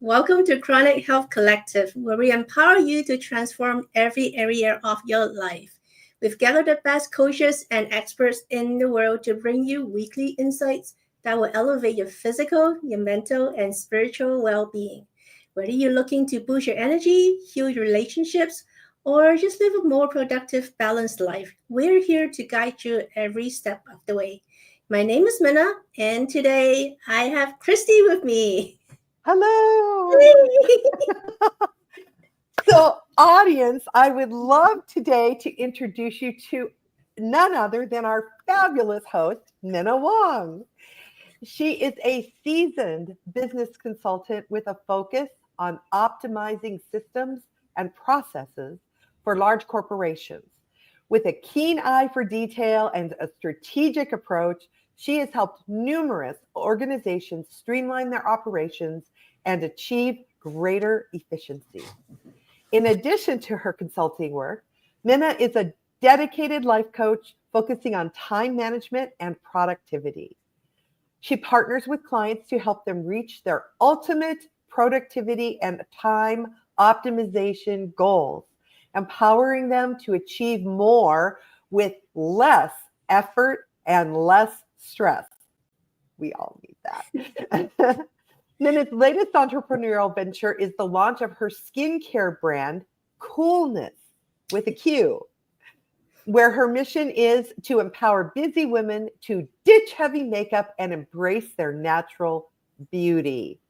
Welcome to Chronic Health Collective, where we empower you to transform every area of your life. We've gathered the best coaches and experts in the world to bring you weekly insights that will elevate your physical, your mental, and spiritual well-being. Whether you're looking to boost your energy, heal your relationships, or just live a more productive, balanced life, we're here to guide you every step of the way. My name is Minna, and today I have Christy with me. Hello. So, audience, I would love today to introduce you to none other than our fabulous host, Minna Wong. She is a seasoned business consultant with a focus on optimizing systems and processes for large corporations. With a keen eye for detail and a strategic approach, she has helped numerous organizations streamline their operations and achieve greater efficiency. In addition to her consulting work, Minna is a dedicated life coach focusing on time management and productivity. She partners with clients to help them reach their ultimate productivity and time optimization goals, empowering them to achieve more with less effort and less stress. We all need that. Minna's latest entrepreneurial venture is the launch of her skincare brand, Coolness, with a Q, where her mission is to empower busy women to ditch heavy makeup and embrace their natural beauty.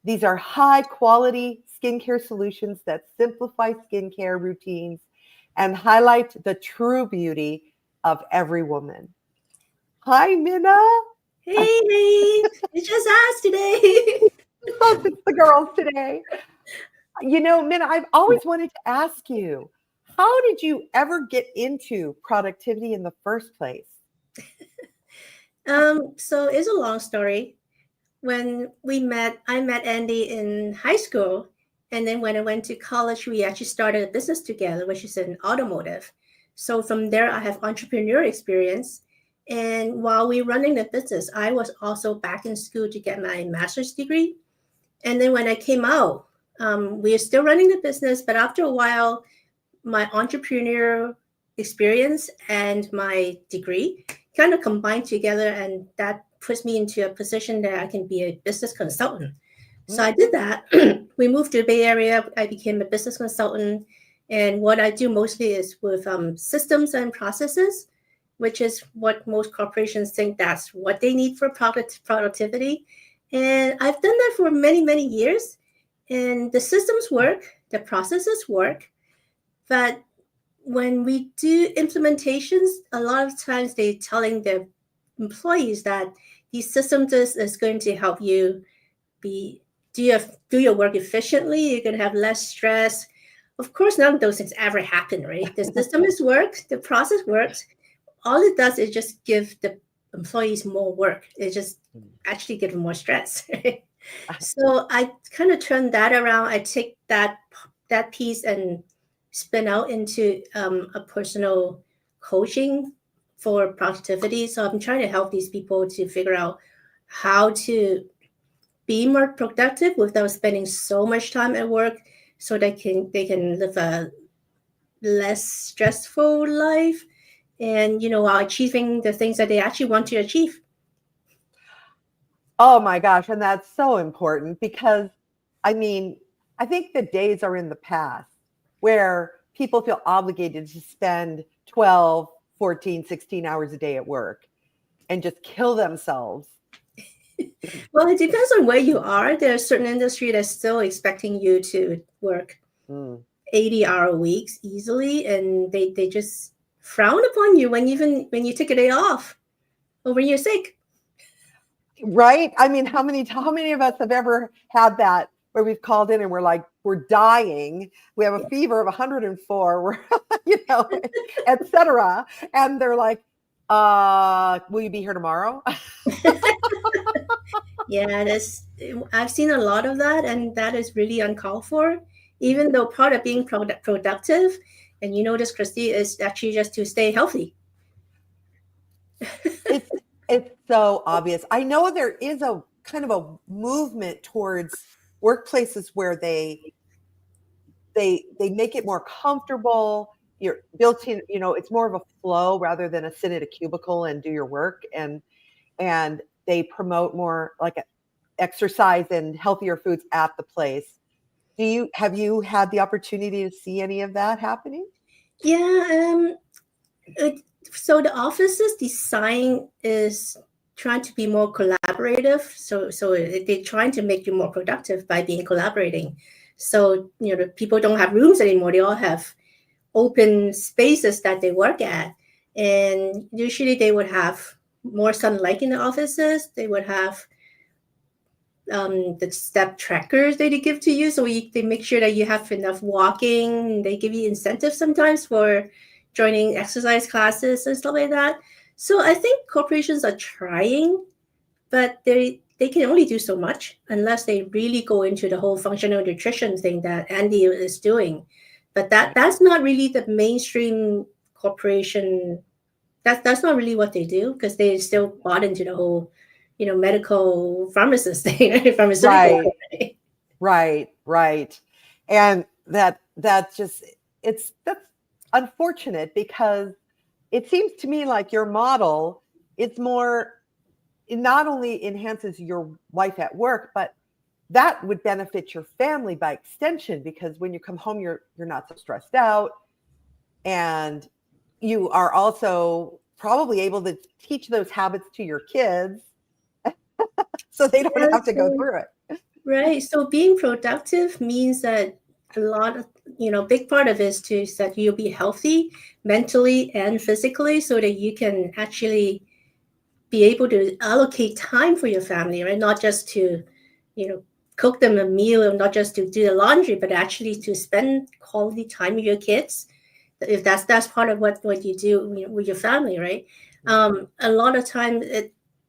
These are high-quality skincare solutions that simplify skincare routines and highlight the true beauty of every woman. Hi, Minna. Hey, it's just us today. It's the girls today. You know, Minna, I've always wanted to ask you, how did you ever get into productivity in the first place? So it's a long story. When I met Andy in high school. And then when I went to college, we actually started a business together, which is in automotive. So from there, I have entrepreneurial experience. And while we were running the business, I was also back in school to get my master's degree. And then when I came out, we are still running the business. But after a while, my entrepreneurial experience and my degree kind of combined together. And that puts me into a position that I can be a business consultant. So I did that. We moved to the Bay Area. I became a business consultant. And what I do mostly is with systems and processes, which is what most corporations think that's what they need for productivity. And I've done that for many, many years. And the systems work, the processes work. But when we do implementations, a lot of times they're telling their employees that these systems is going to help you do your work efficiently. You're going to have less stress. Of course, none of those things ever happen, right? The system is works, the process works. All it does is just give the employees more work. It just actually gives them more stress. Right? So I kind of turn that around. I take that piece and spin out into a personal coaching for productivity. So I'm trying to help these people to figure out how to be more productive without spending so much time at work, so they can live a less stressful life, and while achieving the things that they actually want to achieve. Oh my gosh, and that's so important because I mean, I think the days are in the past where people feel obligated to spend 12, 14, 16 hours a day at work and just kill themselves. Well, it depends on where you are. There are certain industry that's still expecting you to work 80-hour weeks easily, and they just frown upon you even when you take a day off or when you're sick. Right? I mean, how many of us have ever had that where we've called in and we're like, we're dying, we have a fever of 104, we're, etc. And they're like, will you be here tomorrow? Yeah, I've seen a lot of that, and that is really uncalled for. Even though part of being productive, and you know this, Christy, is actually just to stay healthy. It's so obvious. I know there is a kind of a movement towards workplaces where they make it more comfortable. You're built in, it's more of a flow rather than a sit at a cubicle and do your work. And they promote more like exercise and healthier foods at the place. Have you had the opportunity to see any of that happening? Yeah, so the office's design is trying to be more collaborative. So they're trying to make you more productive by being collaborating. So the people don't have rooms anymore. They all have open spaces that they work at, and usually they would have more sunlight in the offices. They would have the step trackers that they give to you, so they make sure that you have enough walking. They give you incentives sometimes for joining exercise classes and stuff like that. So I think corporations are trying, but they can only do so much unless they really go into the whole functional nutrition thing that Andy is doing. But that's not really the mainstream corporation. That's not really what they do, because they still bought into the whole, medical pharmacist thing, pharmaceutical. Right. And that's unfortunate, because it seems to me like your model, it not only enhances your life at work, but that would benefit your family by extension, because when you come home, you're not so stressed out, and you are also probably able to teach those habits to your kids so they don't have to go through it. Right. So being productive means that a lot of, big part of it is that you'll be healthy mentally and physically, so that you can actually be able to allocate time for your family, right? Not just to, cook them a meal, and not just to do the laundry, but actually to spend quality time with your kids. If that's part of what you do with your family, right? A lot of time,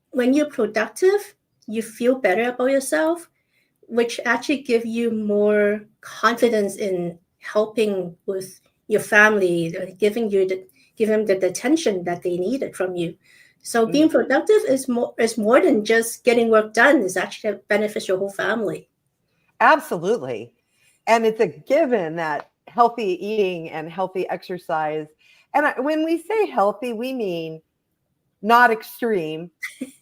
when you're productive, you feel better about yourself, which actually give you more confidence in helping with your family, giving them the attention that they needed from you. So being productive is more than just getting work done. It's actually benefits your whole family. Absolutely. And it's a given that healthy eating and healthy exercise, and when we say healthy, we mean not extreme,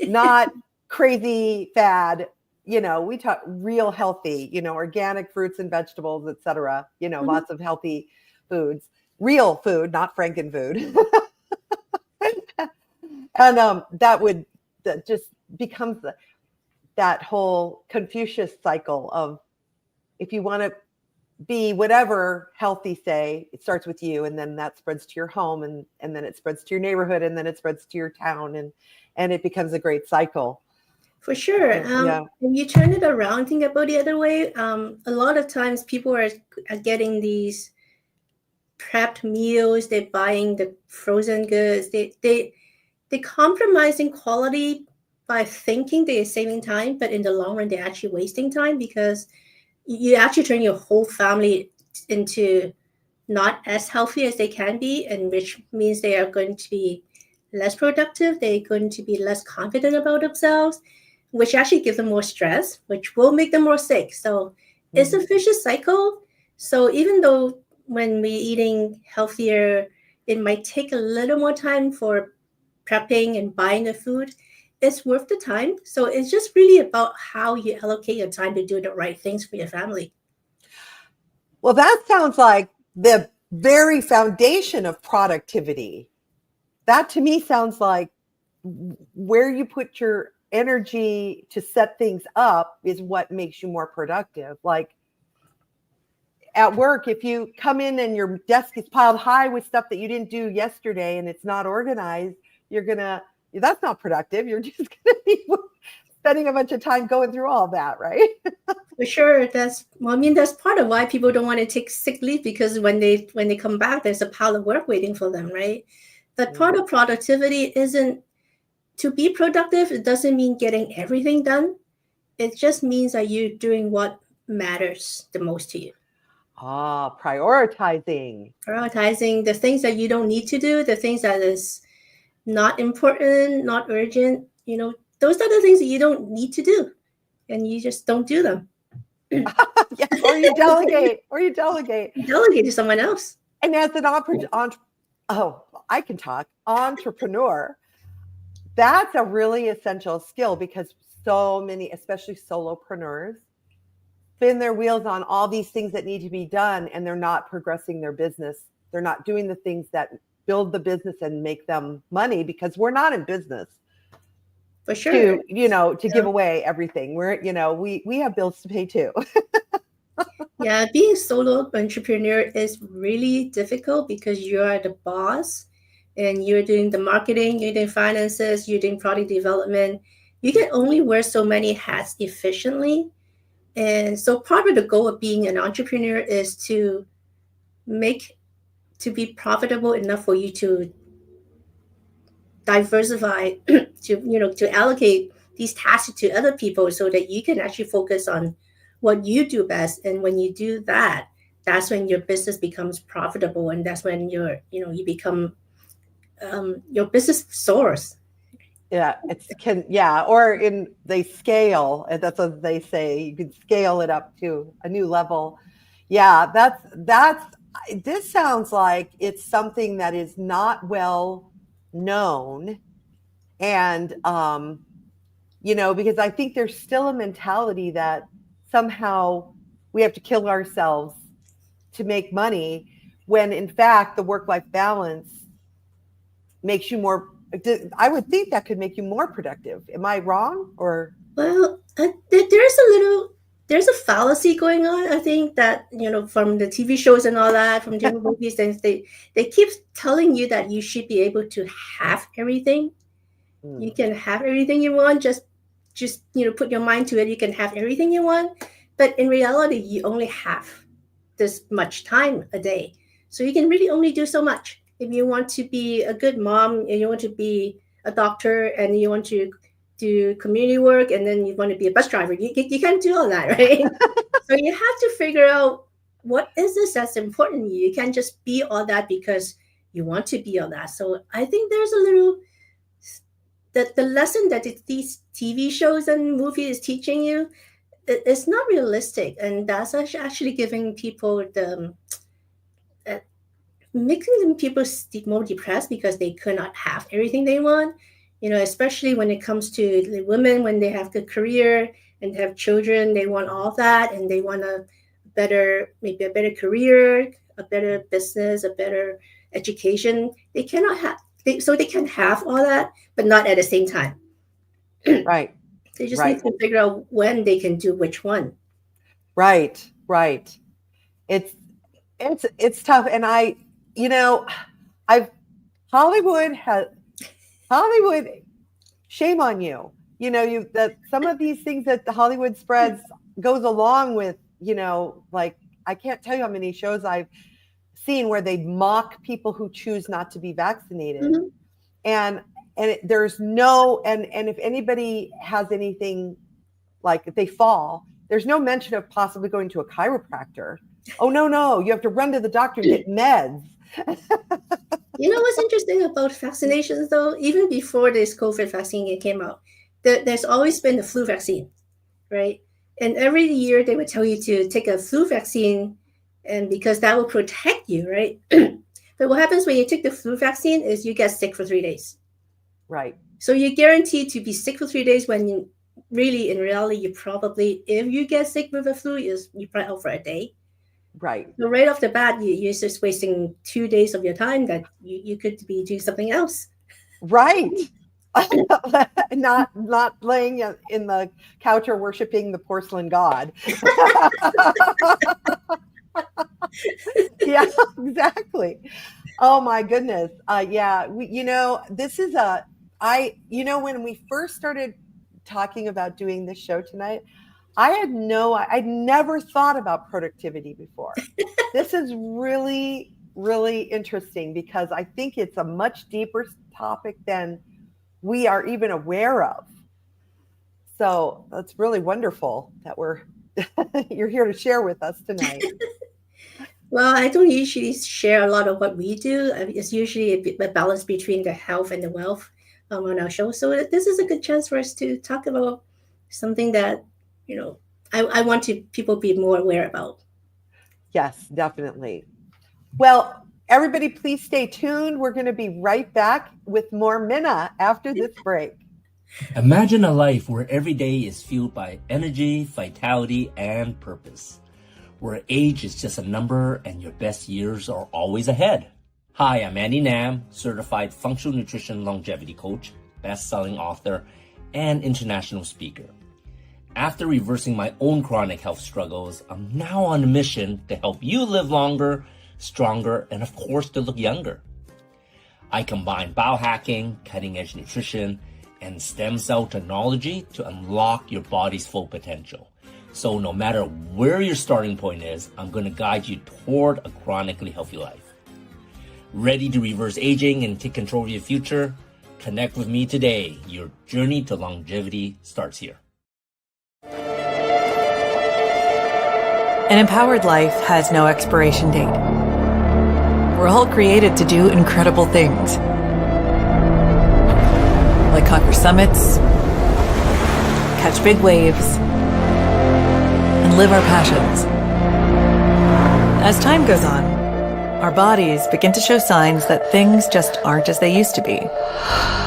not crazy fad. We talk real healthy, organic fruits and vegetables, etc. Lots of healthy foods, real food, not frankenfood. And that just becomes that whole Confucius cycle of, if you want to be whatever healthy, say, it starts with you, and then that spreads to your home, and then it spreads to your neighborhood, and then it spreads to your town, and it becomes a great cycle. For sure. When you turn it around, think about the other way. A lot of times people are getting these prepped meals. They're buying the frozen goods. They compromise in quality by thinking they're saving time, but in the long run, they're actually wasting time, because you actually turn your whole family into not as healthy as they can be, and which means they are going to be less productive. They're going to be less confident about themselves, which actually gives them more stress, which will make them more sick. So it's a vicious cycle. So even though when we're eating healthier, it might take a little more time for prepping and buying the food, it's worth the time. So it's just really about how you allocate your time to do the right things for your family. Well, that sounds like the very foundation of productivity. That to me sounds like where you put your energy to set things up is what makes you more productive. Like at work, if you come in and your desk is piled high with stuff that you didn't do yesterday and it's not organized, that's not productive. You're just gonna be spending a bunch of time going through all that, right? For sure, that's part of why people don't want to take sick leave, because when they come back, there's a pile of work waiting for them, right? But part of productivity isn't to be productive. It doesn't mean getting everything done. It just means that you're doing what matters the most to you. Prioritizing The things that you don't need to do, the things that is not important, not urgent, those are the things that you don't need to do, and you just don't do them. Yeah, or you delegate. You delegate to someone else. And as an entrepreneur, that's a really essential skill, because so many, especially solopreneurs, spin their wheels on all these things that need to be done, and they're not progressing their business. They're not doing the things that build the business and make them money, because we're not in business for sure to give away everything. We're we have bills to pay too. Yeah, being a solo entrepreneur is really difficult because you are the boss and you're doing the marketing, you're doing finances, you're doing product development. You can only wear so many hats efficiently. And so part of the goal of being an entrepreneur is to be profitable enough for you to diversify, to allocate these tasks to other people so that you can actually focus on what you do best. And when you do that, that's when your business becomes profitable, and that's when you become your business soars. Yeah, or they scale, and that's what they say. You can scale it up to a new level. Yeah, this sounds like it's something that is not well known, and because I think there's still a mentality that somehow we have to kill ourselves to make money, when in fact the work-life balance makes you more. I would think that could make you more productive. Am I wrong? Or well, there's a fallacy going on. I think that from the TV shows and all that, from different movies, and they keep telling you that you should be able to have everything. You can have everything you want. Just put your mind to it. You can have everything you want, but in reality, you only have this much time a day, so you can really only do so much. If you want to be a good mom, and you want to be a doctor, and you want to do community work, and then you want to be a bus driver, you can't do all that, right? So you have to figure out what is this that's important to you. You can't just be all that because you want to be all that. So I think there's a little the lesson that these TV shows and movies is teaching you, it's not realistic, and that's actually giving people making people more depressed because they could not have everything they want. Especially when it comes to the women, when they have good career and have children, they want all that, and they want maybe a better career, a better business, a better education. They cannot have so they can have all that, but not at the same time. Right. They just need to figure out when they can do which one. Right. It's tough. And Hollywood, shame on you. That some of these things that the Hollywood spreads goes along with, like, I can't tell you how many shows I've seen where they mock people who choose not to be vaccinated. Mm-hmm. And there's no, and if anybody has anything, like if they fall, there's no mention of possibly going to a chiropractor. Oh, no, you have to run to the doctor and get meds. What's interesting about vaccinations, though, even before this COVID vaccine came out, there's always been the flu vaccine, right? And every year they would tell you to take a flu vaccine, and because that will protect you, right? But what happens when you take the flu vaccine is you get sick for 3 days. Right. So you're guaranteed to be sick for 3 days when you really, in reality, you probably, if you get sick with a flu, you're probably out for a day. Right. So right off the bat, you're just wasting 2 days of your time that you could be doing something else. Right. not laying in the couch or worshiping the porcelain god. Yeah, exactly. Oh my goodness. Yeah, this is when we first started talking about doing this show tonight, I'd never thought about productivity before. This is really, really interesting because I think it's a much deeper topic than we are even aware of. So that's really wonderful that you're here to share with us tonight. Well, I don't usually share a lot of what we do. It's usually a balance between the health and the wealth on our show. So this is a good chance for us to talk about something that, I want people be more aware about. Yes, definitely. Well, everybody, please stay tuned. We're going to be right back with more Minna after this break. Imagine a life where every day is fueled by energy, vitality, and purpose. Where age is just a number and your best years are always ahead. Hi, I'm Andy Nam, certified functional nutrition longevity coach, best-selling author, and international speaker. After reversing my own chronic health struggles, I'm now on a mission to help you live longer, stronger, and of course to look younger. I combine biohacking, cutting-edge nutrition, and stem cell technology to unlock your body's full potential. So no matter where your starting point is, I'm going to guide you toward a chronically healthy life. Ready to reverse aging and take control of your future? Connect with me today. Your journey to longevity starts here. An empowered life has no expiration date. We're all created to do incredible things. Like conquer summits, catch big waves, and live our passions. As time goes on, our bodies begin to show signs that things just aren't as they used to be.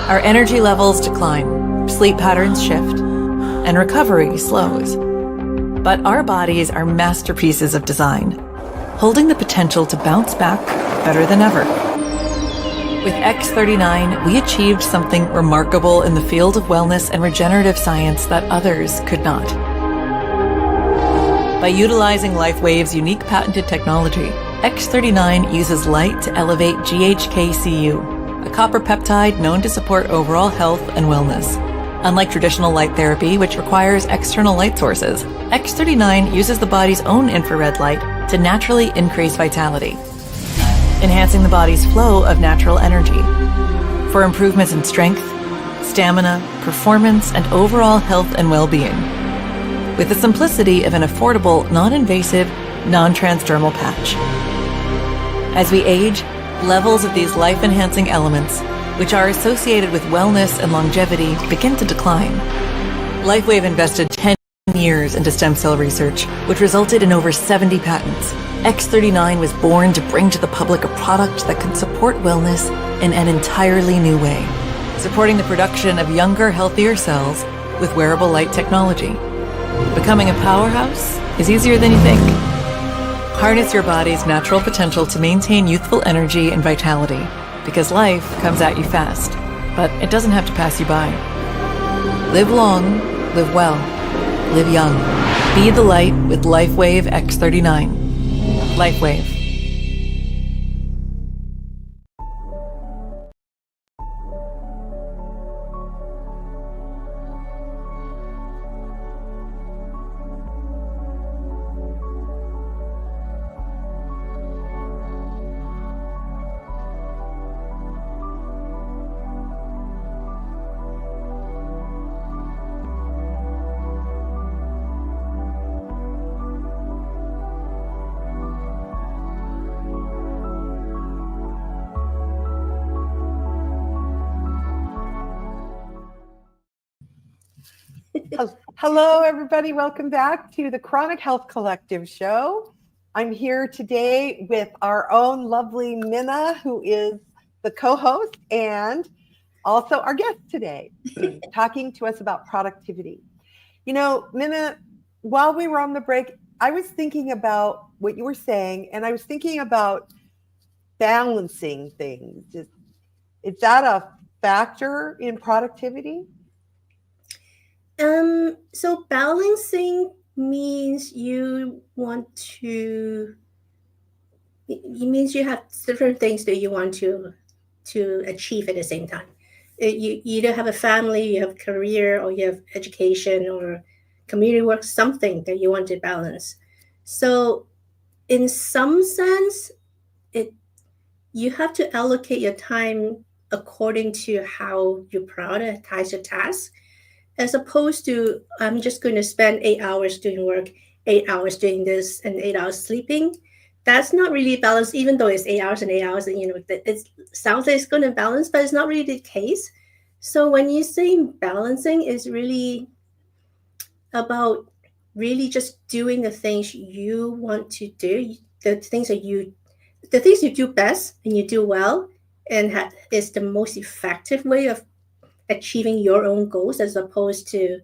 Our energy levels decline, sleep patterns shift, and recovery slows. But our bodies are masterpieces of design, holding the potential to bounce back better than ever. With X39, we achieved something remarkable in the field of wellness and regenerative science that others could not. By utilizing LifeWave's unique patented technology, X39 uses light to elevate GHK-Cu, a copper peptide known to support overall health and wellness. Unlike traditional light therapy, which requires external light sources, X39 uses the body's own infrared light to naturally increase vitality, enhancing the body's flow of natural energy. For improvements in strength, stamina, performance, and overall health and well-being. With the simplicity of an affordable, non-invasive, non-transdermal patch. As we age, levels of these life-enhancing elements, which are associated with wellness and longevity, begin to decline. LifeWave invested 10 years into stem cell research, which resulted in over 70 patents. X39 was born to bring to the public a product that can support wellness in an entirely new way, supporting the production of younger, healthier cells with wearable light technology. Becoming a powerhouse is easier than you think. Harness your body's natural potential to maintain youthful energy and vitality, because life comes at you fast, but it doesn't have to pass you by. Live long, live well, live young. Be the light with LifeWave X39. LifeWave. Hello, everybody. Welcome back to the Chronic Health Collective show. I'm here today with our own lovely Minna, who is the co-host, and also our guest today, talking to us about productivity. You know, Minna, while we were on the break, I was thinking about what you were saying, and I was thinking about balancing things. Is that a factor in productivity? So balancing means you want to. It means you have different things that you want to achieve at the same time. You either have a family, you have a career, or you have education or community work, something that you want to balance. So in some sense, it you have to allocate your time according to how you prioritize your tasks, as opposed to I'm just going to spend 8 hours doing work, 8 hours doing this, and 8 hours sleeping. That's not really balanced, even though it's 8 hours and 8 hours, and it sounds like it's going to balance, but it's not really the case. So when you say balancing, is really about really just doing the things you want to do, the things you do best and you do well, and is the most effective way of achieving your own goals, as opposed to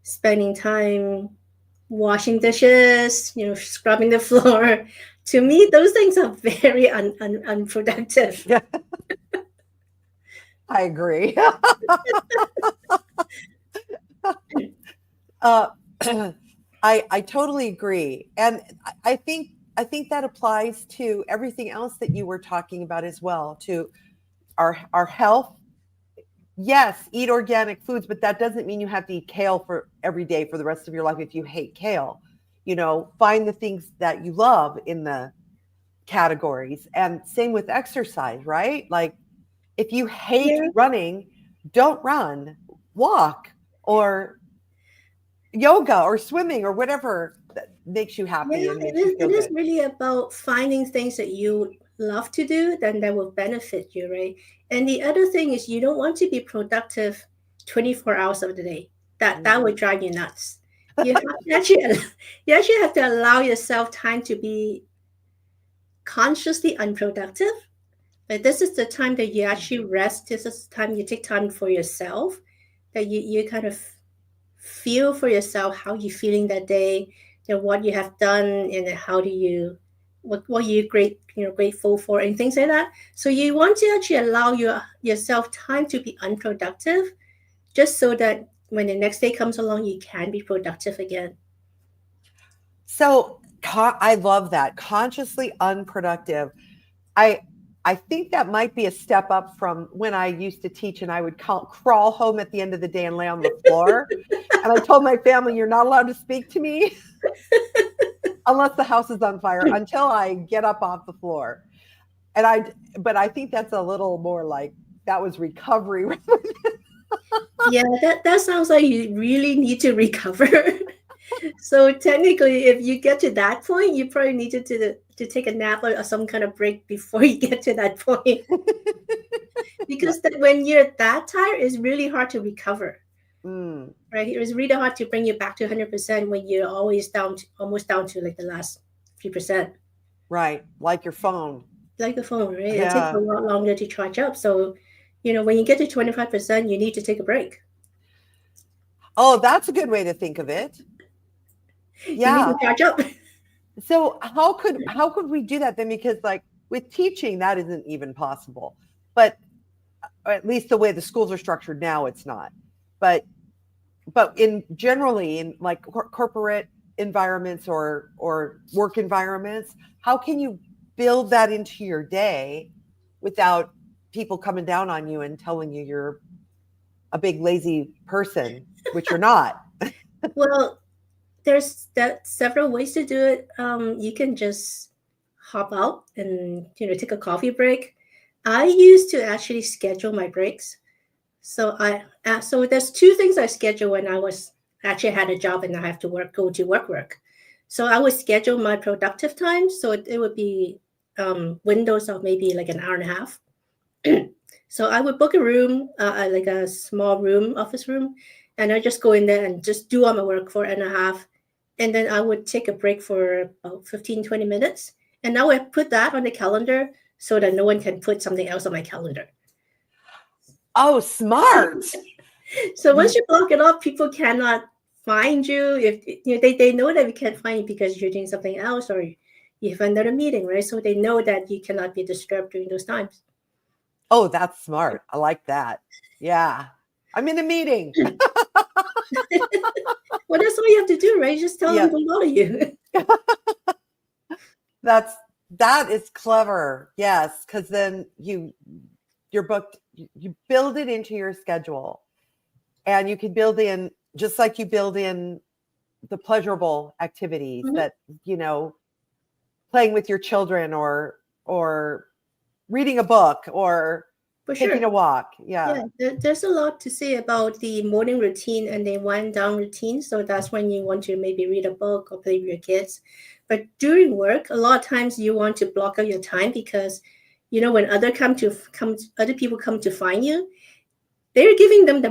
spending time washing dishes, scrubbing the floor. To me, those things are very unproductive. Yeah, I agree. I totally agree, and I think that applies to everything else that you were talking about as well. To our health. Yes, eat organic foods, but that doesn't mean you have to eat kale for every day for the rest of your life if you hate kale. Find the things that you love in the categories, and same with exercise, right? Like if you hate Yeah. running, don't run, walk, or yoga or swimming or whatever that makes you happy Yeah, and makes you feel it is good. really about finding things that you love to do, then that will benefit you, right? And the other thing is you don't want to be productive 24 hours of the day. That would drive you nuts. You have to actually you actually have to allow yourself time to be consciously unproductive. But this is the time that you actually rest. This is the time you take time for yourself, that you kind of feel for yourself how you're feeling that day, what you have done, and then how do you what you're grateful for, and things like that. So you want to actually allow yourself time to be unproductive, just so that when the next day comes along, you can be productive again. So I love that. Consciously unproductive. I think that might be a step up from when I used to teach and I would crawl home at the end of the day and lay on the floor. And I told my family, you're not allowed to speak to me unless the house is on fire, until I get up off the floor. But I think that's a little more like that was recovery. Yeah, that sounds like you really need to recover. So technically, if you get to that point, you probably needed to take a nap or some kind of break before you get to that point. Because when you're that tired, it's really hard to recover. Right? It was really hard to bring you back to 100% when you're always almost down to like the last few percent. Right, like your phone. Like the phone, right? Yeah. It takes a lot longer to charge up. So, when you get to 25%, you need to take a break. Oh, that's a good way to think of it. Yeah. You need to charge up. So how could we do that then? Because like with teaching, that isn't even possible. But at least the way the schools are structured now, it's not. But generally in like corporate environments or work environments, how can you build that into your day without people coming down on you and telling you you're a big lazy person, which you're not? Well, there's several ways to do it. You can just hop out and take a coffee break. I used to actually schedule my breaks. So so there's two things I schedule when I was actually had a job and I have to go to work. So I would schedule my productive time. So it would be windows of maybe like an hour and a half. So I would book a room, like a small room, office room, and I just go in there and just do all my work for an hour and a half. And then I would take a break for about 15, 20 minutes. And now I put that on the calendar so that no one can put something else on my calendar. Oh, smart. So once you block it off, people cannot find you. If they know that you can't find you because you're doing something else or you have another meeting, right? So they know that you cannot be disturbed during those times. Oh, that's smart. I like that. Yeah. I'm in a meeting. Well, that's all you have to do, right? Just tell them to bother you. That is clever. Yes, because then you're booked. You build it into your schedule, and you can build in, just like you build in the pleasurable activities that playing with your children or reading a book or For taking sure. a walk. Yeah. There's a lot to say about the morning routine and the wind down routine. So that's when you want to maybe read a book or play with your kids. But during work, a lot of times you want to block out your time because, when other people come to find you, they're giving them their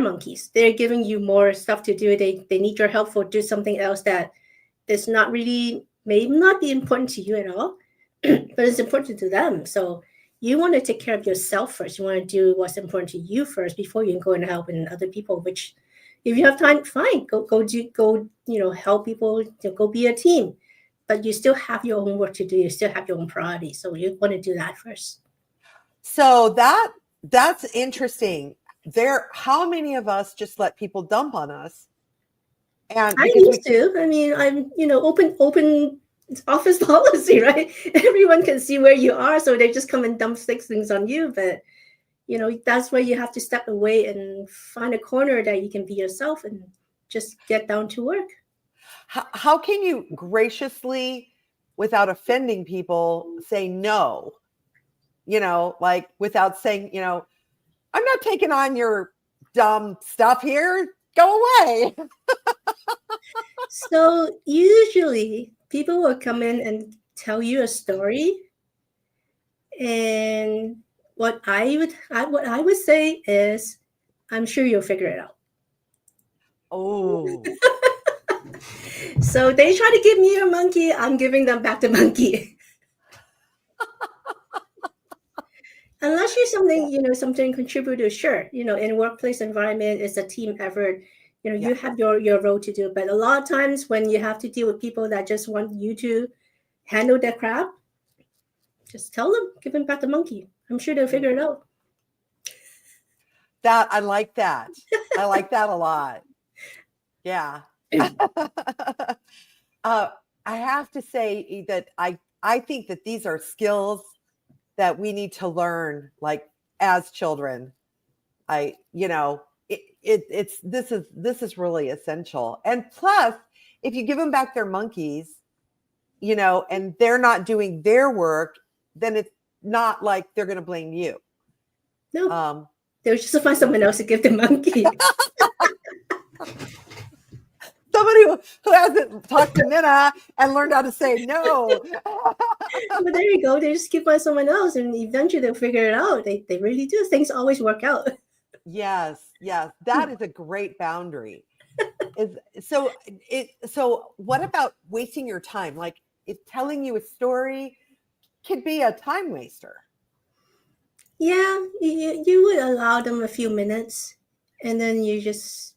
monkeys. They're giving you more stuff to do. They need your help for do something else that is not really, may not be important to you at all, but it's important to them. So you want to take care of yourself first. You want to do what's important to you first before you can go and help in other people. Which, if you have time, fine, go help people. Go be a team, but you still have your own work to do. You still have your own priorities. So you want to do that first. So that's interesting. How many of us just let people dump on us? And I used to. I mean, I'm open office policy, right? Everyone can see where you are, so they just come and dump six things on you. But that's where you have to step away and find a corner that you can be yourself and just get down to work. How can you graciously, without offending people, say no? Like without saying, I'm not taking on your dumb stuff here. Go away. So usually people will come in and tell you a story, and what I would say is, I'm sure you'll figure it out. Oh. So they try to give me a monkey, I'm giving them back the monkey. Unless you're something contributor, sure. In workplace environment, it's a team effort. You have your role to do. But a lot of times when you have to deal with people that just want you to handle their crap, just tell them, give them back the monkey. I'm sure they'll figure it out. I like that. I like that a lot. Yeah. I have to say that I think that these are skills that we need to learn, like as children. This is really essential. And plus, if you give them back their monkeys, and they're not doing their work, then it's not like they're going to blame you. No, they'll just find someone else to give the monkey. Somebody who hasn't talked to Minna and learned how to say no. But there you go. They just keep on someone else, and eventually they'll figure it out. They really do. Things always work out. Yes. That is a great boundary. So what about wasting your time? Like, if telling you a story could be a time waster. Yeah, you would allow them a few minutes, and then you just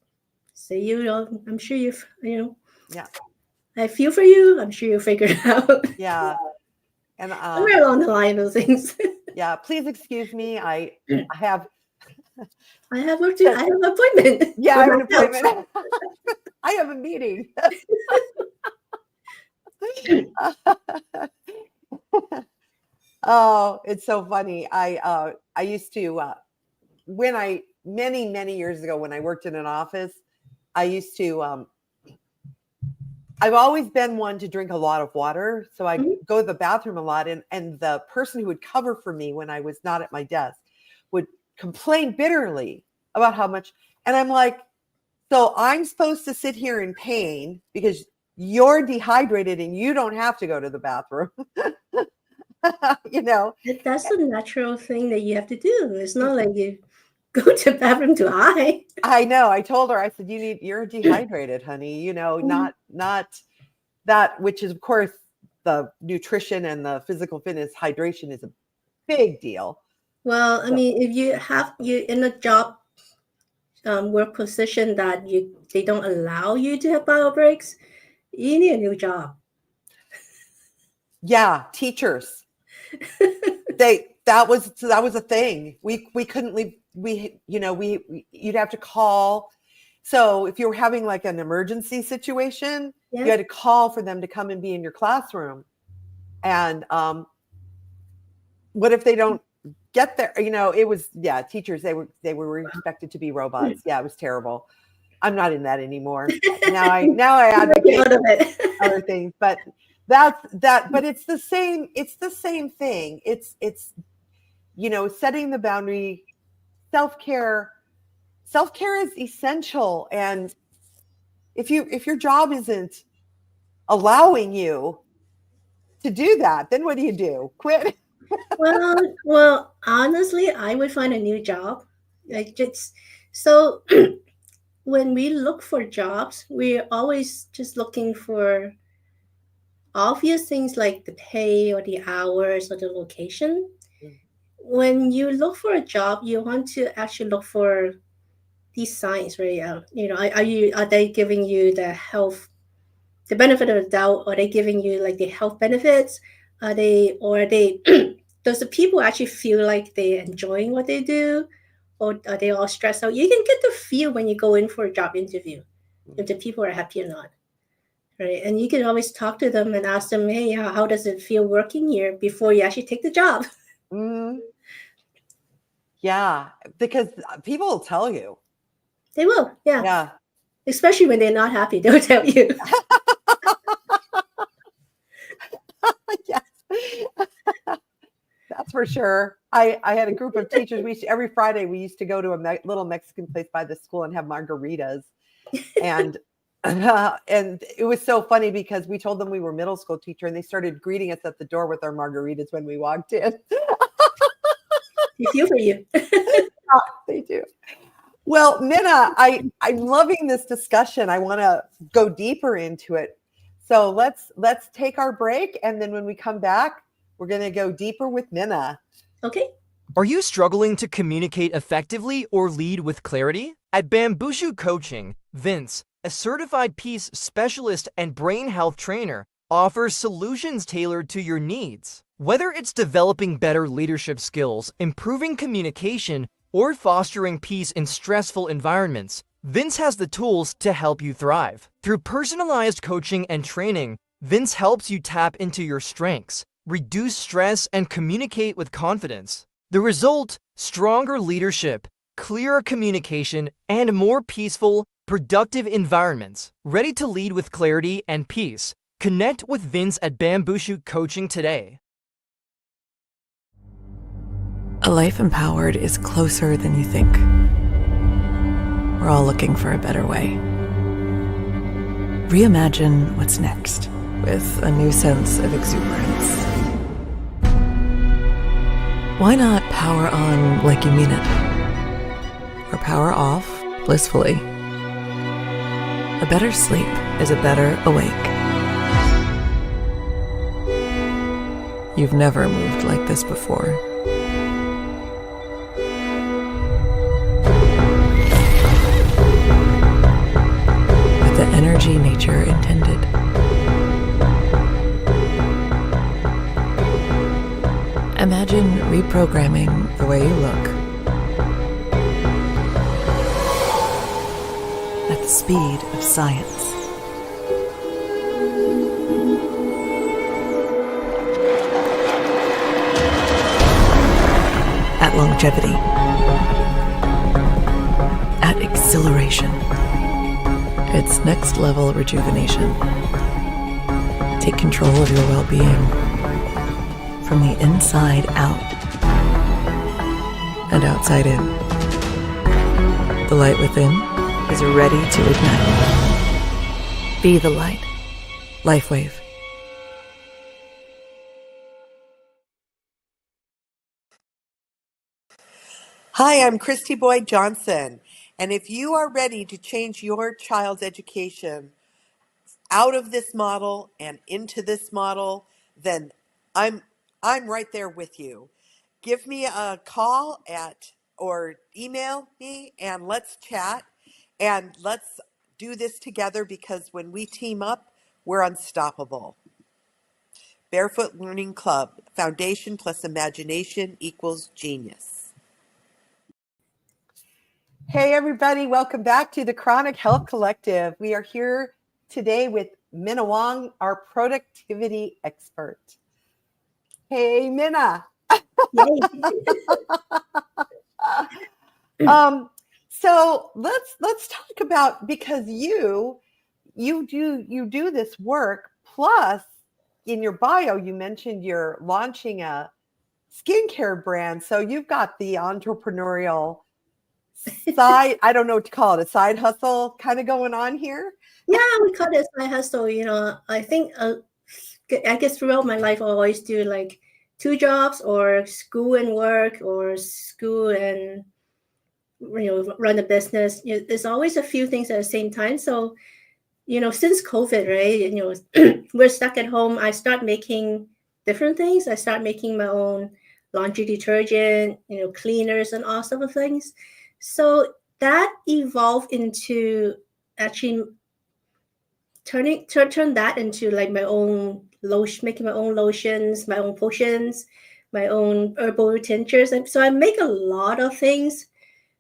say, I'm sure Yeah. I feel for you. I'm sure you'll figure it out. Yeah. And somewhere along the line of things. Yeah. Please excuse me. I have work to. I have an appointment. Yeah, I have an appointment. I have a meeting. Oh, it's so funny. I used to many years ago when I worked in an office, I used to I've always been one to drink a lot of water, so I go to the bathroom a lot, and the person who would cover for me when I was not at my desk would complain bitterly about how much, and I'm like, so I'm supposed to sit here in pain because you're dehydrated and you don't have to go to the bathroom. That's a natural thing that you have to do. It's not like you go to the bathroom to hide. I know. I told her, I said, you're dehydrated, honey, not that, which is of course the nutrition and the physical fitness. Hydration is a big deal. Well, I So, mean, if you in a job work position that they don't allow you to have bio breaks, you need a new job. yeah, teachers. That was a thing. We couldn't leave. You'd have to call. So if you were having like an emergency situation, Yeah. you had to call for them to come and be in your classroom. And what if they don't get there? It was, teachers, they were expected to be robots. Yeah, it was terrible. I'm not in that anymore. Now I advocate Out of it. other things, but but it's the same thing. It's setting the boundary. Self-care is essential, and if your job isn't allowing you to do that, then what do? Quit? Well, honestly, I would find a new job. Like just so when we look for jobs, we're always just looking for obvious things like the pay or the hours or the location. When you look for a job, you want to actually look for these signs, right? Are they giving you the benefit of the doubt? Are they giving you like the health benefits? Are they does the people actually feel like they're enjoying what they do, or are they all stressed out? You can get the feel when you go in for a job interview if the people are happy or not, right? And you can always talk to them and ask them, hey, how does it feel working here before you actually take the job? Mm, yeah, because people will tell you. They will, yeah. Yeah. Especially when they're not happy, they'll tell you. Yes. That's for sure. I had a group of teachers. Every Friday we used to go to a little Mexican place by the school and have margaritas, and and it was so funny because we told them we were middle school teacher, and they started greeting us at the door with our margaritas when we walked in. They feel for you. They do. Well, Minna, I'm loving this discussion. I want to go deeper into it. So let's take our break, and then when we come back, we're going to go deeper with Minna. Okay. Are you struggling to communicate effectively or lead with clarity? At Bambushu Coaching, Vince, a certified peace specialist and brain health trainer, offers solutions tailored to your needs. Whether it's developing better leadership skills, improving communication, or fostering peace in stressful environments, Vince has the tools to help you thrive. Through personalized coaching and training, Vince helps you tap into your strengths, reduce stress, and communicate with confidence. The result: stronger leadership, clearer communication, and more peaceful, productive environments. Ready to lead with clarity and peace? Connect with Vince at Bambushu Coaching today. A life empowered is closer than you think. We're all looking for a better way. Reimagine what's next with a new sense of exuberance. Why not power on like you mean it? Or power off blissfully? A better sleep is a better awake. You've never moved like this before. With the energy nature intended. Imagine reprogramming the way you look at the speed of science. At longevity. At exhilaration. It's next level rejuvenation. Take control of your well-being. From the inside out and outside in. The light within is ready to ignite. Be the light. LifeWave. Hi, I'm Christy Boyd Johnson, and if you are ready to change your child's education out of this model and into this model, then I'm right there with you. give me a call or email me and let's chat and let's do this together, because when we team up, we're unstoppable. Barefoot Learning Club, foundation plus imagination equals genius. Hey everybody, welcome back to the Chronic Health Collective. We are here today with Minna Wong, our productivity expert. Hey Minna. So let's talk about, because you do this work, plus in your bio you mentioned you're launching a skincare brand. So you've got the entrepreneurial side, I don't know what to call it, a side hustle kind of going on here. Yeah, we call it a side hustle. I think I guess throughout my life I always do like 2 jobs, or school and work, or school and run a business. There's always a few things at the same time. So since COVID, right, we're stuck at home. I start making different things. I start making my own laundry detergent, cleaners and all sorts of things. So that evolved into actually turn that into like my own lotion, making my own lotions, my own potions, my own herbal tinctures. And so I make a lot of things.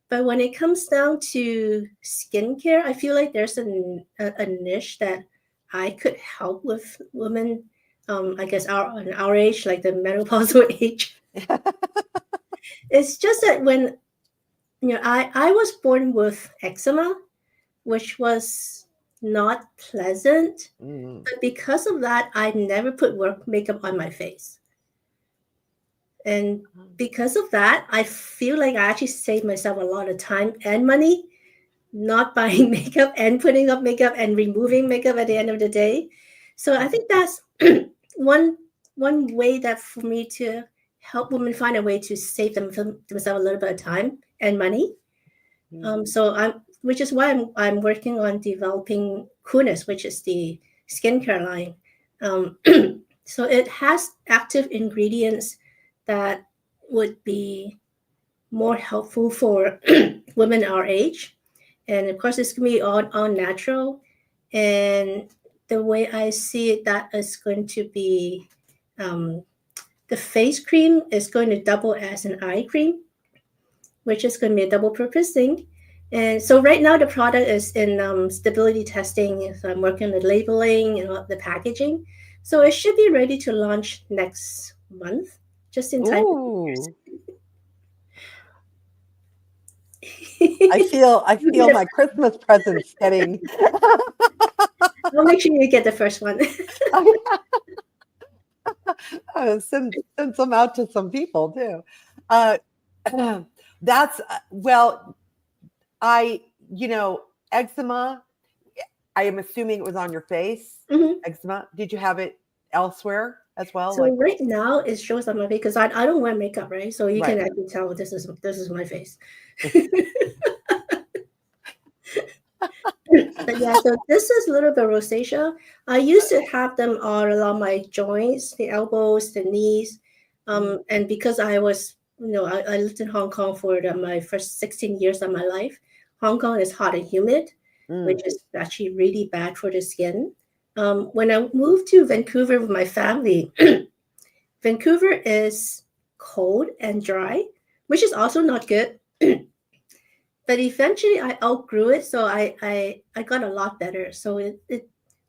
But when it comes down to skincare, I feel like there's a niche that I could help with women, I guess our age, like the menopausal age. It's just that when, I was born with eczema, which was not pleasant. But because of that, I never put work makeup on my face. And because of that, I feel like I actually saved myself a lot of time and money, not buying makeup and putting up makeup and removing makeup at the end of the day. So I think that's one way that for me to help women find a way to save themselves a little bit of time and money. Which is why I'm working on developing Coolness, which is the skincare line. So it has active ingredients that would be more helpful for women our age. And of course, it's going to be all natural. And the way I see it, that is going to be the face cream is going to double as an eye cream, which is going to be a double purpose thing. And so right now the product is in stability testing. So I'm working on the labeling and the packaging. So it should be ready to launch next month, just in time. I feel my Christmas presents getting. I'll make sure you get the first one. Send some out to some people too. That's eczema, I am assuming it was on your face. Eczema. Did you have it elsewhere as well? So right now it shows on my face because I don't wear makeup, right? So you can actually tell this is my face. But yeah, so this is a little bit of rosacea. I used to have them all along my joints, the elbows, the knees. And because I was, I lived in Hong Kong for my first 16 years of my life. Hong Kong is hot and humid, which is actually really bad for the skin. When I moved to Vancouver with my family, Vancouver is cold and dry, which is also not good. But eventually I outgrew it, so I got a lot better. So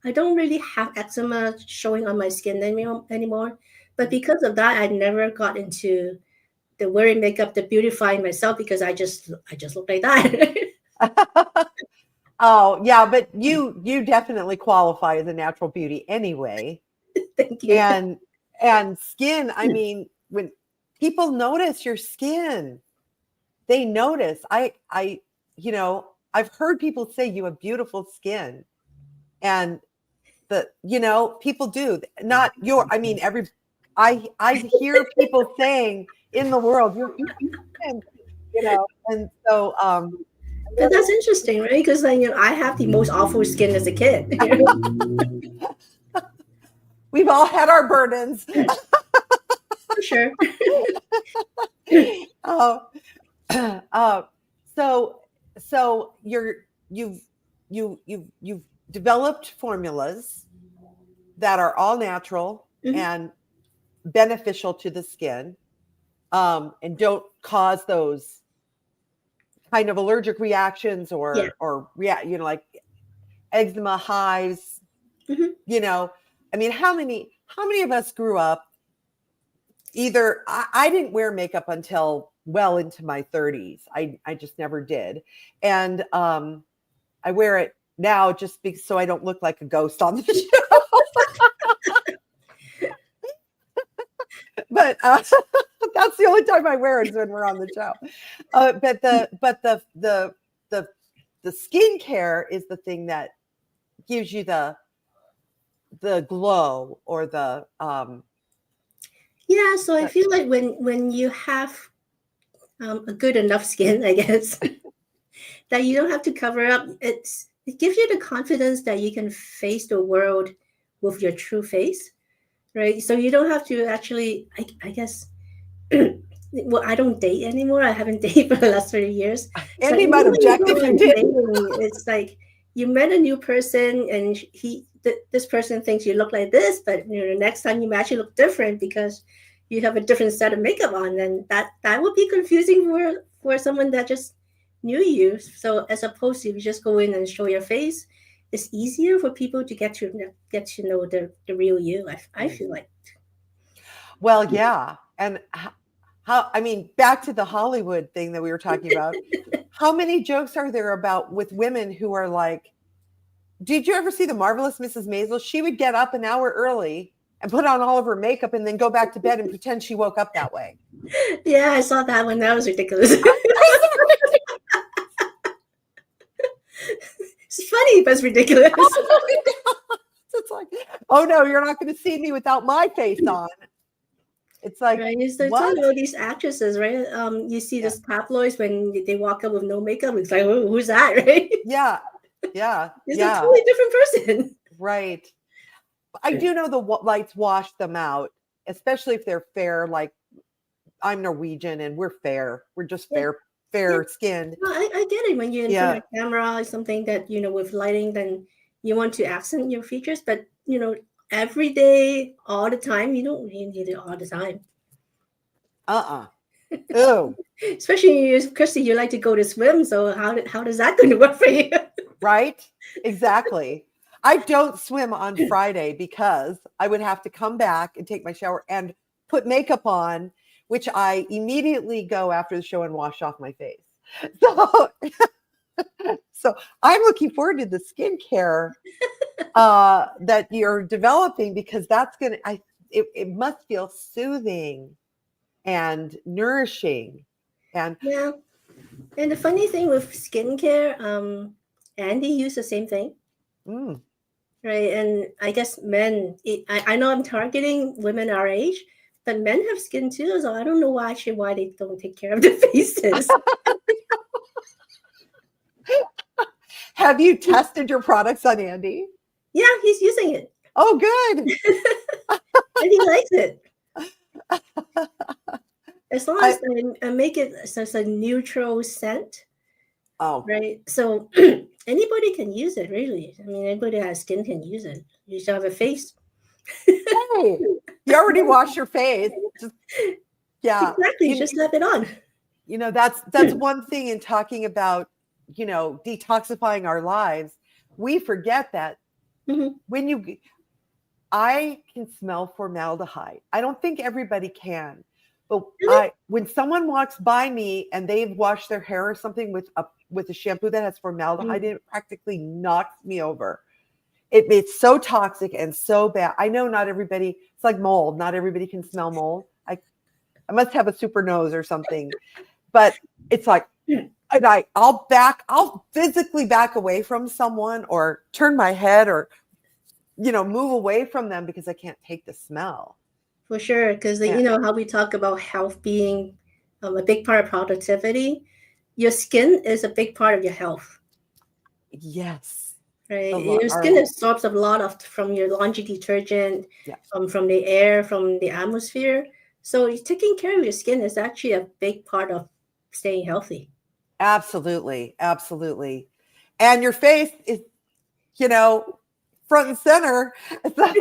I don't really have eczema showing on my skin anymore. But because of that, I never got into the wearing makeup, the beautifying myself, because I just look like that. Oh yeah, but you definitely qualify as a natural beauty anyway. Thank you. And skin, I mean, when people notice your skin, they notice. I've heard people say you have beautiful skin, and people do. Not your, I mean, I hear people saying in the world, you're skin, and so. But that's interesting, right? Because I have the most awful skin as a kid. We've all had our burdens. sure. uh, uh, so you've developed formulas that are all natural Mhm. and beneficial to the skin, and don't cause those kind of allergic reactions Yeah. or like eczema, hives. Mhm. I mean, how many of us grew up either I didn't wear makeup until well into my 30s. I just never did. And I wear it now just because so I don't look like a ghost on the show. But that's the only time I wear it is when we're on the show. But the skincare is the thing that gives you the glow or the Yeah, so I feel like when you have a good enough skin, I guess, that you don't have to cover up, it gives you the confidence that you can face the world with your true face, right? So you don't have to actually, I guess, well, I don't date anymore. I haven't dated for the last 30 years. But Andy even might when you object go if you on did. dating, it's like you met a new person and this person thinks you look like this, but the next time you match, you look different because you have a different set of makeup on. And that would be confusing for someone that just knew you. So as opposed to if you just go in and show your face, it's easier for people to get to know the real you. I feel like. Well, yeah. And how, I mean, back to the Hollywood thing that we were talking about. How many jokes are there about with women who are like, did you ever see The Marvelous Mrs. Maisel? She would get up an hour early and put on all of her makeup and then go back to bed and pretend she woke up that way. Yeah, I saw that one. That was ridiculous. It's funny, but it's ridiculous. It's like, oh no, you're not going to see me without my face on. It's like, Right? So what? all these actresses, right? You see this tabloids when they walk up with no makeup. It's like, oh, who's that, right? Yeah. It's a totally different person. Right. I do know the lights wash them out, especially if they're fair. Like I'm Norwegian and we're fair. We're just fair skinned. Well, I get it when you're in front of a camera or something that, with lighting, then you want to accent your features. But, every day, all the time, you don't really need it all the time. Oh. Especially, Christy, you like to go to swim. So how does that going to work for you? Right? Exactly. I don't swim on Friday because I would have to come back and take my shower and put makeup on, which I immediately go after the show and wash off my face. So I'm looking forward to the skincare that you're developing because that's going to, it must feel soothing and nourishing. And yeah. And the funny thing with skincare, Andy used the same thing. Right. And I guess men, I know I'm targeting women our age, but men have skin too. So I don't know why they don't take care of their faces. Have you tested your products on Andy? Yeah, he's using it. Oh, good. And he likes it. As long as I make it as a neutral scent. Oh. Right. So anybody can use it, really. I mean, anybody that has skin can use it. You just have a face. Hey, you already washed your face. Yeah. Exactly. Just left it on. That's one thing in talking about, detoxifying our lives. We forget that when I can smell formaldehyde. I don't think everybody can. But when someone walks by me and they've washed their hair or something with a shampoo that has formaldehyde in it, practically knocks me over. It's so toxic and so bad. I know not everybody, it's like mold. Not everybody can smell mold. I must have a super nose or something. But it's like, and I'll physically back away from someone or turn my head or, move away from them because I can't take the smell. For sure. Because, how we talk about health being a big part of productivity, your skin is a big part of your health. Yes. Right. Your skin absorbs a lot from your laundry detergent, from the air, from the atmosphere. So taking care of your skin is actually a big part of staying healthy. Absolutely. Absolutely. And your face is, front and center. So,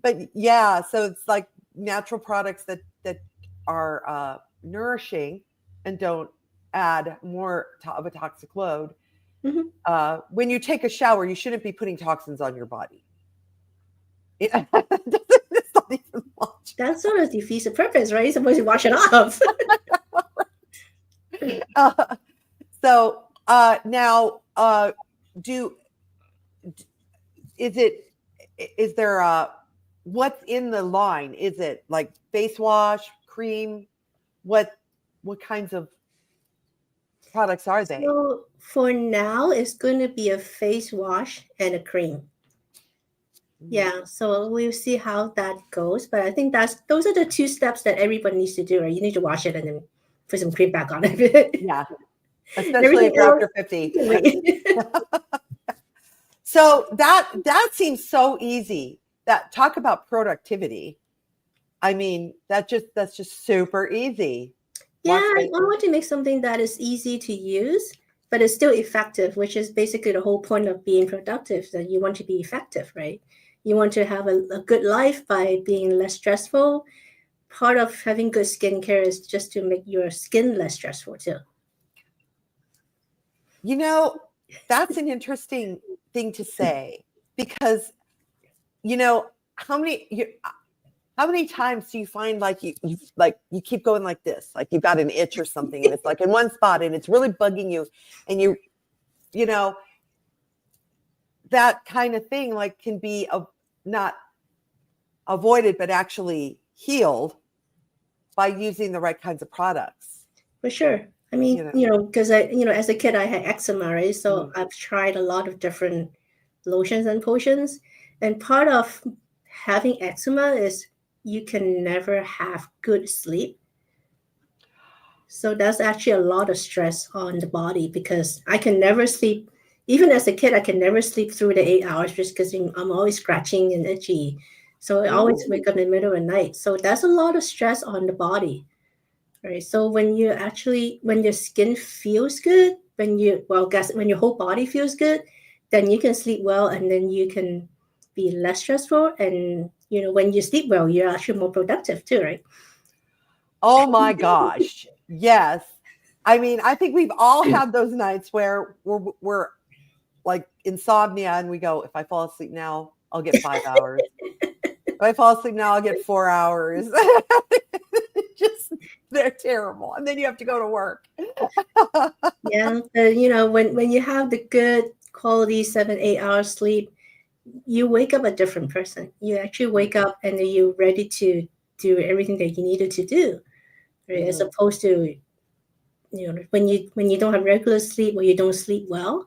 but yeah, so it's like natural products that are nourishing and don't add more of a toxic load. Mm-hmm. When you take a shower, you shouldn't be putting toxins on your body. It's not even much. That sort of defeats the purpose, right? You're supposed to wash it off. So now, is there what's in the line? Is it like face wash, cream? What kinds of products are they? So for now, it's going to be a face wash and a cream. Yeah, so we'll see how that goes. But I think those are the two steps that everybody needs to do, right? You need to wash it and then put some cream back on it. Yeah, especially if you're after 50. So that seems so easy. That talk about productivity. I mean, that's just super easy. Yeah, I want to make something that is easy to use, but it's still effective, which is basically the whole point of being productive, that you want to be effective, right? You want to have a good life by being less stressful. Part of having good skincare is just to make your skin less stressful too. That's an interesting thing to say, because how many times do you find like you keep going like this, like you've got an itch or something, and it's like in one spot and it's really bugging you, and that kind of thing like can be not avoided but actually healed by using the right kinds of products. For sure. I mean, because as a kid I had eczema, right? So I've tried a lot of different lotions and potions, and part of having eczema is you can never have good sleep. So that's actually a lot of stress on the body, because I can never sleep. Even as a kid, I can never sleep through the 8 hours just because I'm always scratching and itchy. So I always wake up in the middle of the night. So that's a lot of stress on the body, right? So when your skin feels good, when your whole body feels good, then you can sleep well, and then you can be less stressful. And when you sleep well, you're actually more productive too, right? Oh my gosh. Yes. I mean, I think we've all had those nights where we're like insomnia, and we go, if I fall asleep now, I'll get 5 hours. If I fall asleep now, I'll get 4 hours. They're terrible. And then you have to go to work. Yeah. When you have the good quality 7-8 hours sleep, you wake up a different person. You actually wake up and then you're ready to do everything that you needed to do, right? As opposed to when you don't have regular sleep or you don't sleep well,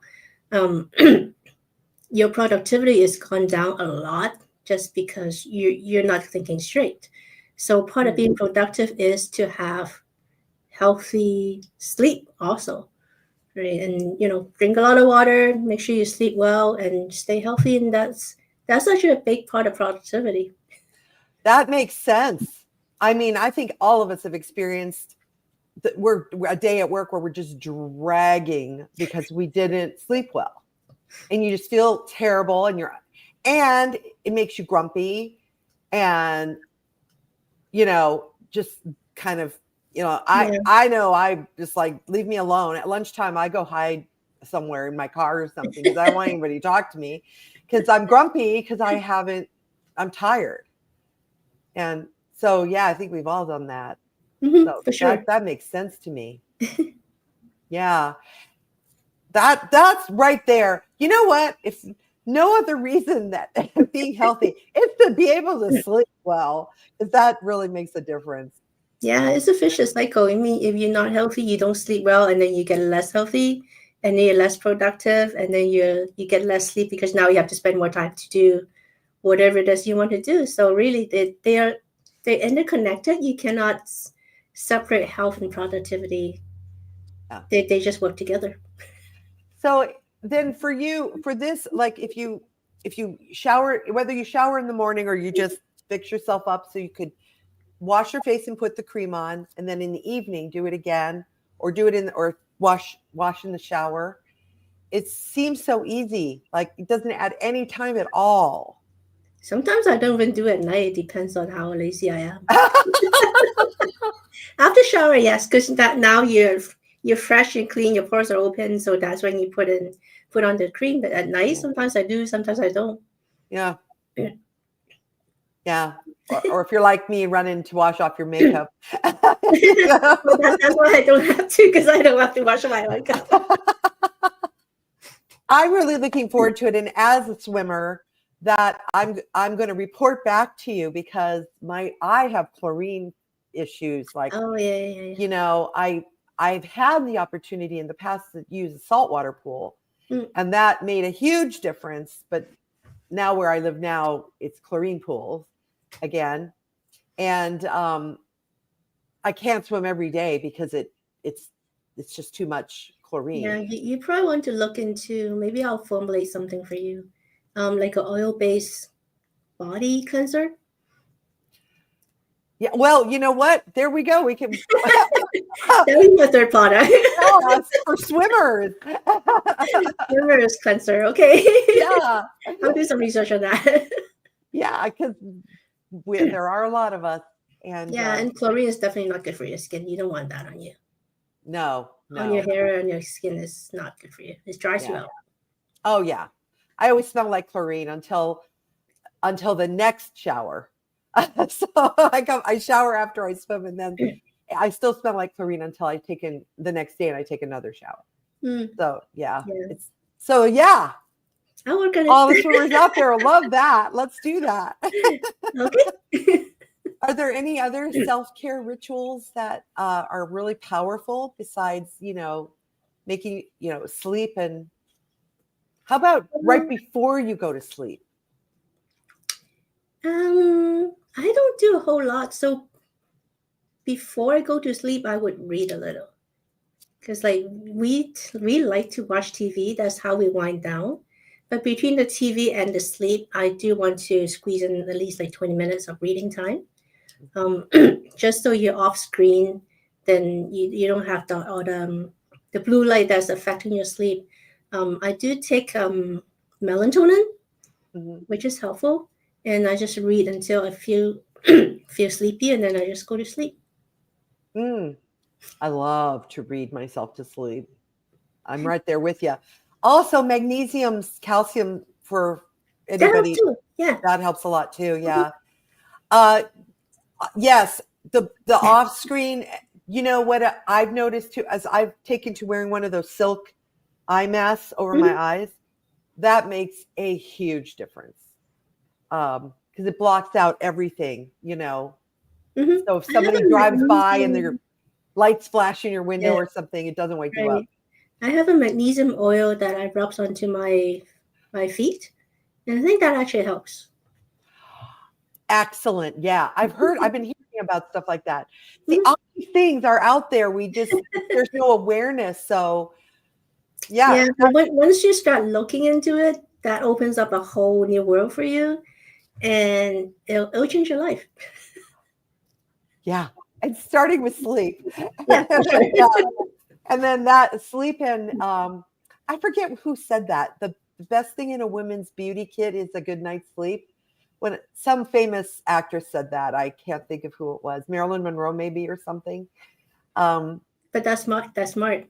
your productivity is gone down a lot just because you're not thinking straight. So part of being productive is to have healthy sleep also, right? And drink a lot of water, make sure you sleep well, and stay healthy. And that's actually a big part of productivity. That makes sense. I mean, I think all of us have experienced that we're a day at work where we're just dragging because we didn't sleep well, and you just feel terrible, and it makes you grumpy, and just kind of I know, I just like, leave me alone. At lunchtime I go hide somewhere in my car or something because I don't want anybody to talk to me, because I'm grumpy because I'm tired. And so I think we've all done that. So for sure. that makes sense to me. Yeah. That's right there. You know what? If no other reason that being healthy is to be able to sleep well, because that really makes a difference. Yeah, it's a vicious cycle. I mean, if you're not healthy, you don't sleep well, and then you get less healthy, and then you're less productive, and then you get less sleep because now you have to spend more time to do whatever it is you want to do. So really, they're interconnected. You cannot separate health and productivity. Yeah. They just work together. So then for this, like if you shower, whether you shower in the morning or you just fix yourself up so you could wash your face and put the cream on, and then in the evening do it again, or do it or wash in the shower. It seems so easy. Like it doesn't add any time at all. Sometimes I don't even do it at night. It depends on how lazy I am. After shower, yes, because that now you're fresh and clean. Your pores are open, so that's when you put on the cream. But at night, sometimes I do, sometimes I don't. Yeah. Or if you're like me, running to wash off your makeup. That's why I don't have to, because I don't have to wash my makeup. I'm really looking forward to it, and as a swimmer, that I'm going to report back to you, because I have chlorine issues. Like, oh yeah. You know, I've had the opportunity in the past to use a saltwater pool, and that made a huge difference. But now where I live now, it's chlorine pools again, and I can't swim every day because it's just too much chlorine. Yeah, you probably want to look into, maybe I'll formulate something for you, like an oil-based body cleanser. Yeah, well, you know what? There we go. We can. That would be a third product. No, for swimmers. Swimmers cleanser. Okay. Yeah. I'll do some research on that. Yeah, because there are a lot of us, and and chlorine is definitely not good for your skin. You don't want that on you. No. On your hair and your skin is not good for you. It dries you out. Oh yeah, I always smell like chlorine until the next shower. So I shower after I swim, and then I still smell like chlorine until the next day, and I take another shower. So yeah. I'll work on it. All the swimmers out there love that. Let's do that. Okay. Are there any other self-care rituals that are really powerful besides, making, sleep? And how about right before you go to sleep? I don't do a whole lot. So before I go to sleep, I would read a little, because we like to watch TV. That's how we wind down. But between the TV and the sleep, I do want to squeeze in at least 20 minutes of reading time. Just so you're off screen, then you don't have all the blue light that's affecting your sleep. I do take melatonin, which is helpful, and I just read until I feel sleepy, and then I just go to sleep. I love to read myself to sleep. I'm right there with you. Also, magnesium, calcium for anybody. That helps too. Yeah, that helps a lot too. Yeah. Yes, the off screen. You know what I've noticed too, as I've taken to wearing one of those silk eye masks over my eyes, that makes a huge difference. Because it blocks out everything, So if somebody drives by and their lights flash in your window or something, it doesn't wake you up. I have a magnesium oil that I rub onto my feet, and I think that actually helps. Excellent. Yeah, I've been hearing about stuff like that. See, all these things are out there. There's no awareness. So, yeah. But once you start looking into it, that opens up a whole new world for you, and it'll change your life. Yeah, and starting with sleep. Yeah, for sure. And then that sleep in, I forget who said that. The best thing in a women's beauty kit is a good night's sleep. When some famous actress said that, I can't think of who it was. Marilyn Monroe, maybe, or something. But that's smart. That's smart.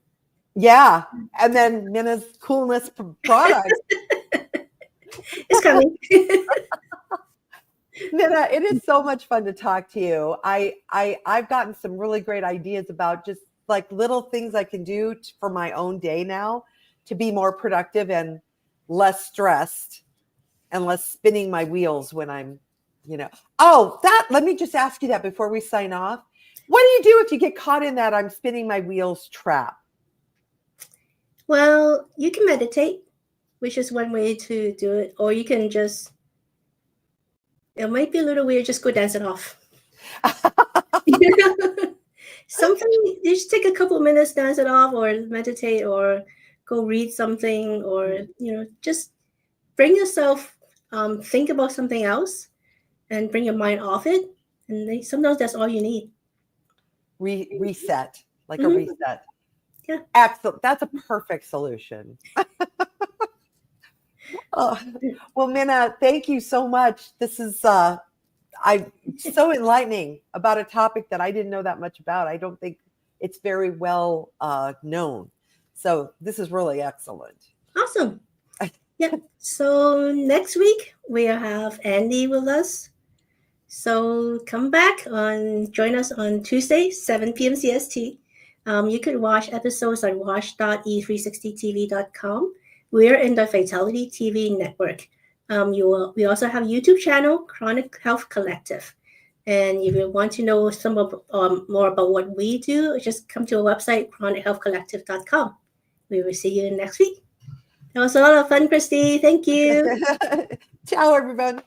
Yeah. And then Minna's coolness product. It's coming. Minna, it is so much fun to talk to you. I've gotten some really great ideas about just little things I can do for my own day now to be more productive and less stressed and less spinning my wheels when I'm, let me just ask you that before we sign off. What do you do if you get caught in that I'm spinning my wheels trap? Well, you can meditate, which is one way to do it. Or you can just, it might be a little weird, just go dance it off. Something, you just take a couple minutes, dance it off, or meditate, or go read something, or, just bring yourself, think about something else, and bring your mind off it. And sometimes that's all you need. Reset, like a Mhm. reset. Yeah. Excellent. That's a perfect solution. Oh, well, Minna, thank you so much. This is so enlightening about a topic that I didn't know that much about. I don't think it's very well known. So this is really excellent. Awesome. Yeah. So next week we have Andy with us. So come back join us on Tuesday, 7 p.m. CST. You could watch episodes on watch.e360tv.com. We're in the Fatality TV network. We also have YouTube channel, Chronic Health Collective. And if you want to know more about what we do, just come to our website, chronichealthcollective.com. We will see you next week. That was a lot of fun, Christy. Thank you. Ciao, everyone.